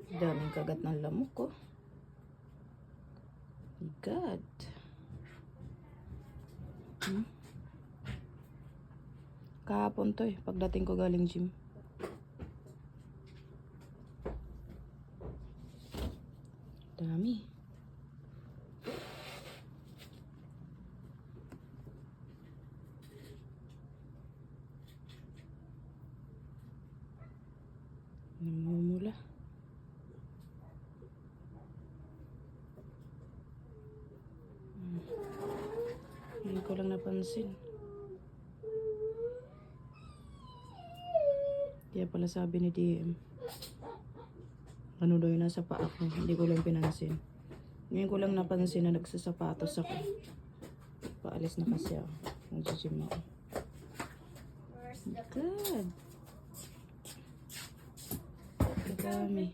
Daming kagat ng lamok ko. God. Kahapon to eh, pagdating ko galing gym. Dami. Namumula. Hindi ko lang napansin. Kaya pala sabi ni DM, ano daw yun nasa paa ko. Hindi ko lang pinansin. Ngayon ko lang napansin na nagsasapatos ako. Paalis na kasi ako. Nag-gym ako. God. Dami.